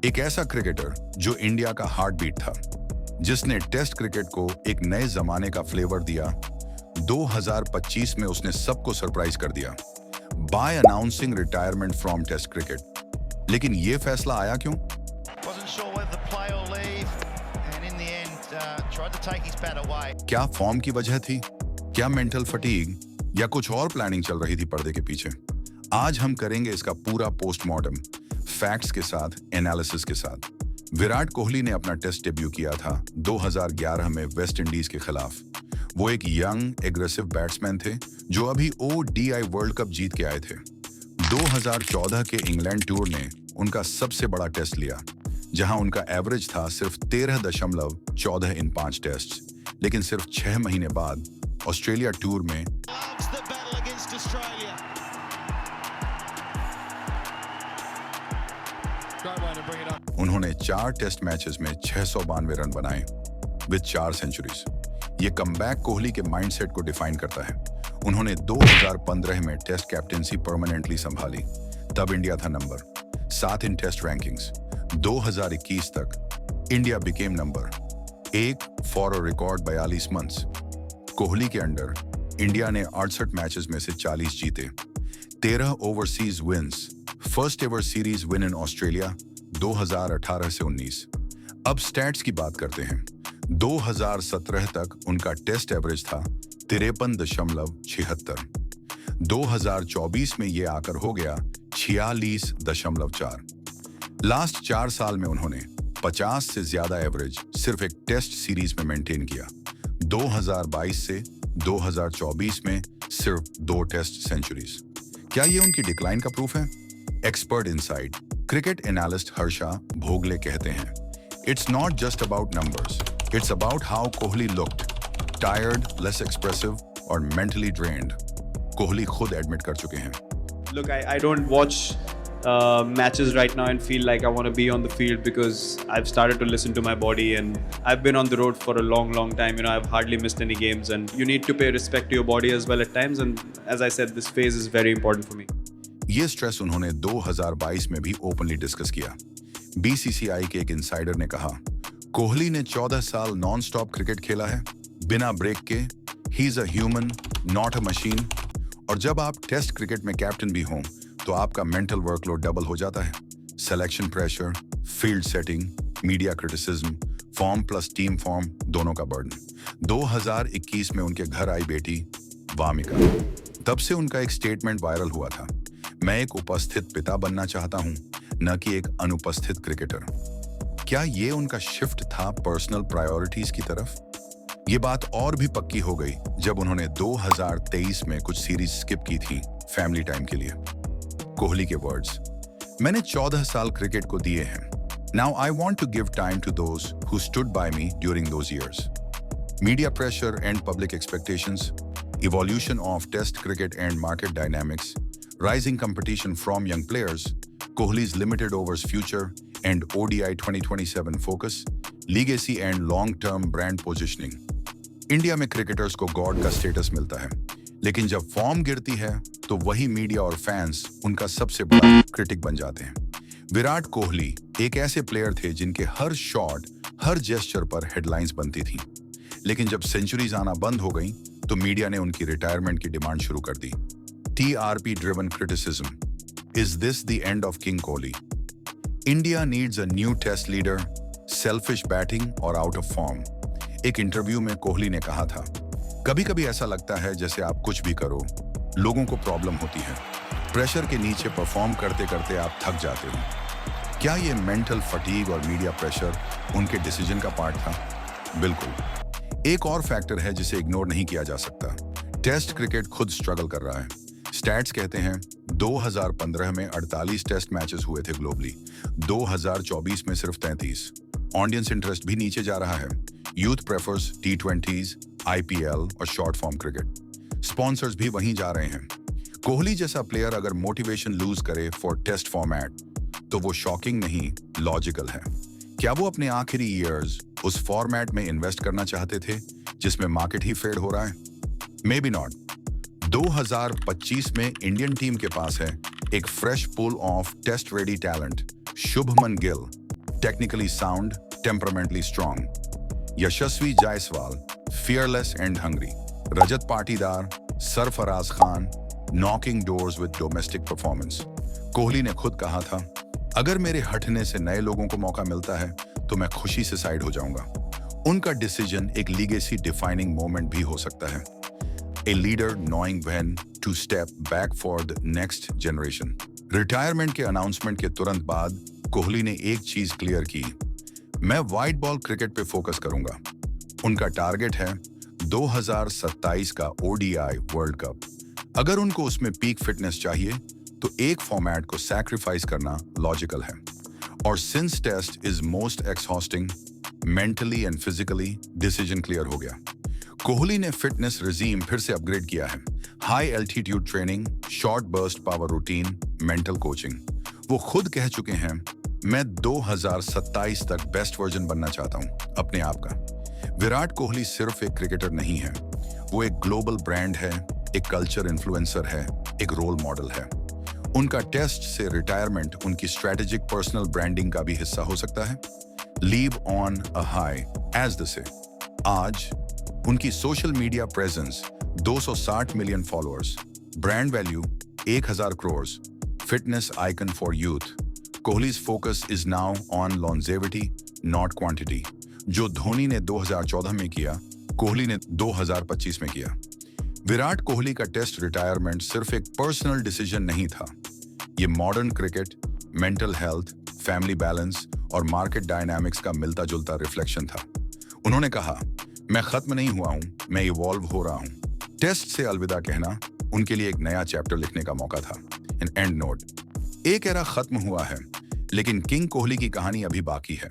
एक ऐसा क्रिकेटर जो इंडिया का हार्ट बीट था, जिसने टेस्ट क्रिकेट को एक नए जमाने का फ्लेवर दिया। 2025 में उसने सबको सरप्राइज कर दिया by announcing retirement from test cricket. लेकिन ये फैसला आया क्यों? क्या फॉर्म की वजह थी? क्या मेंटल फटीग या कुछ और प्लानिंग चल रही थी पर्दे के पीछे? आज हम करेंगे इसका पूरा पोस्टमार्टम, फैक्ट्स के साथ, एनालिसिस के साथ। विराट कोहली ने अपना टेस्ट डेब्यू किया था 2011 में वेस्ट इंडीज के खिलाफ। वो एक यंग एग्रेसिव बैट्समैन थे जो अभी ODI वर्ल्ड कप जीत के आए थे। 2014 के इंग्लैंड टूर ने उनका सबसे बड़ा टेस्ट लिया, जहां उनका एवरेज था सिर्फ 13.14 इन 5 टेस्ट। लेकिन सिर्फ 6 महीने बाद ऑस्ट्रेलिया टूर में उन्होंने 4 टेस्ट मैचेस में 692 रन बनाए विद 4 सेंचुरीज। ये कमबैक कोहली के माइंडसेट को डिफाइन करता है। उन्होंने 2015 में टेस्ट कैप्टेंसी परमानेंटली संभाली, तब इंडिया था नंबर 7 इन टेस्ट रैंकिंग्स। 2021 तक India became number 1 for a record 42 months. Kohli के अंडर इंडिया ने 68 मैचेस में से 40 जीते, 13 overseas wins, first ever series win in Australia 2018 से 19। अब स्टैट्स की बात करते हैं। 2017 तक उनका टेस्ट एवरेज था 53.76। 2024 में ये आकर हो गया 46.4। लास्ट 4 साल में उन्होंने 50 से ज्यादा एवरेज सिर्फ एक टेस्ट सीरीज में मेंटेन किया। 2022 से 2024 में सिर्फ 2 टेस्ट सेंचुरीज। क्या ये उनकी डिक्लाइन का प्रूफ है? Expert inside cricket analyst Harsha Bhogle कहते हैं, it's not just about numbers, it's about how Kohli looked, tired, less expressive और मेंटली ड्रेन्ड। कोहली खुद एडमिट कर चुके हैं। Look, I don't watch matches right now and feel like I want to be on the field because I've started to listen to my body, and I've been on the road for a long time. I've hardly missed any games, and you need to pay respect to your body as well at times. And as I said, this phase is very important for me. ये stress उन्होंने 2022 में भी openly discuss किया। BCCI के एक insider ने कहा, कोहली ने 14 साल नॉन स्टॉप क्रिकेट खेला है, बिना ब्रेक के। He is a human, not a machine. और जब आप टेस्ट क्रिकेट में कैप्टन भी हों तो आपका मेंटल वर्कलोड डबल हो जाता है। Selection pressure, field setting, media criticism, form plus team form, दोनों का बर्डन। 2021 में उनके घर आई बेटी वामिका। तब से उनका एक स्टेटमेंट वायरल हुआ था, मैं एक उपस्थित पिता बनना चाहता हूं, न कि एक अनुपस्थित क्रिकेटर। क्या ये उनका शिफ्ट था पर्सनल प्रायोरिटीज की तरफ? ये बात और भी पक्की हो गई जब उन्होंने 2023 में कुछ सीरीज स्किप की थी फैमिली टाइम के लिए। कोहली के वर्ड्स, मैंने 14 साल क्रिकेट को दिए हैं। Now I want to give time to those who stood by me during those years. Media pressure and public expectations, evolution of test cricket and market dynamics, rising competition from young players, Kohli's limited overs future and ODI 2027 focus, legacy and long-term brand positioning. India में cricketers को God का status मिलता है, लेकिन जब form गिरती है तो वही मीडिया और फैंस उनका सबसे बड़ा क्रिटिक बन जाते हैं। विराट कोहली एक ऐसे प्लेयर थे जिनके हर शॉट, हर जेस्चर पर हेडलाइंस बनती थी, लेकिन जब सेंचुरीज आना बंद हो गई तो मीडिया ने उनकी रिटायरमेंट की डिमांड शुरू कर दी। TRP driven criticism, is this the end of king Kohli? India needs a new test leader, selfish batting और आउट ऑफ फॉर्म। एक इंटरव्यू में कोहली ने कहा था, कभी कभी ऐसा लगता है जैसे आप कुछ भी करो लोगों को प्रॉब्लम होती है। प्रेशर के नीचे परफॉर्म करते करते आप थक जाते हो। क्या ये मेंटल फटीग और मीडिया प्रेशर उनके डिसीजन का पार्ट था? बिल्कुल। एक और फैक्टर है जिसे इग्नोर नहीं किया जा सकता। टेस्ट क्रिकेट खुद स्ट्रगल कर रहा है। स्टैट्स कहते हैं 2015 में 48 टेस्ट मैचेस हुए थे ग्लोबली, 2024 में सिर्फ 33। ऑडियंस इंटरेस्ट भी नीचे जा रहा है। यूथ प्रेफर्स T20s, IPL और शॉर्ट फॉर्म क्रिकेट। स्पॉन्सर्स भी वहीं जा रहे हैं। कोहली जैसा प्लेयर अगर मोटिवेशन लूज करे फॉर टेस्ट फॉर्मेट तो वो शॉकिंग नहीं, लॉजिकल है। क्या वो अपने आखिरी ईयर्स उस फॉर्मेट में इन्वेस्ट करना चाहते थे जिसमें मार्केट ही फेड हो रहा है? May be not. 2025 में इंडियन टीम के पास है एक fresh pool of test ready talent, Shubman Gill, technically sound, temperamentally strong. Yashasvi Jaiswal, fearless and hungry. Rajat Patidar, Sarfaraz Khan, knocking doors with domestic performance. Kohli ने खुद कहा था, अगर मेरे हटने से नए लोगों को मौका मिलता है तो मैं खुशी से साइड हो जाऊंगा। उनका डिसीजन एक लीगेसी डिफाइनिंग मोमेंट भी हो सकता है। A leader knowing when to step back for the next generation. Retirement के अनाउंसमेंट के तुरंत बाद कोहली ने एक चीज क्लियर की, मैं वाइट बॉल क्रिकेट पे फोकस करूंगा। उनका टारगेट है 2027 का ODI वर्ल्ड कप। अगर उनको उसमें पीक फिटनेस चाहिए तो एक फॉर्मेट को सैक्रिफाइस करना लॉजिकल है। और since test is most exhausting mentally and physically, decision clear हो गया। कोहली ने फिटनेस रिजीम फिर से अपग्रेड किया है। High altitude training, short burst power routine, mental coaching. वो खुद कह चुके हैं, मैं 2027 तक बेस्ट वर्जन बनना चाहता हूं अपने आप का। विराट कोहली सिर्फ एक क्रिकेटर नहीं है, वो एक ग्लोबल ब्रांड है, एक कल्चर इन्फ्लुएंसर है, एक रोल मॉडल है। उनका टेस्ट से रिटायरमेंट उनकी स्ट्रेटेजिक पर्सनल ब्रांडिंग का भी हिस्सा हो सकता है। Leave on a high as they say. आज उनकी social media presence 260 million followers, brand value 1000 crore, fitness icon for youth. Kohli's focus is now on longevity not quantity. जो धोनी ने 2014 में किया, कोहली ने 2025 में किया। विराट कोहली का टेस्ट रिटायरमेंट सिर्फ एक पर्सनल डिसीजन नहीं था, ये modern cricket, mental health, family balance और मार्केट डायनामिक्स का मिलता जुलता रिफ्लेक्शन था। उन्होंने कहा, मैं खत्म नहीं हुआ हूं, मैं इवॉल्व हो रहा हूं। टेस्ट से अलविदा कहना उनके लिए एक नया चैप्टर लिखने का मौका था। एन एंड नोट, एक एरा खत्म हुआ है, लेकिन किंग कोहली की कहानी अभी बाकी है।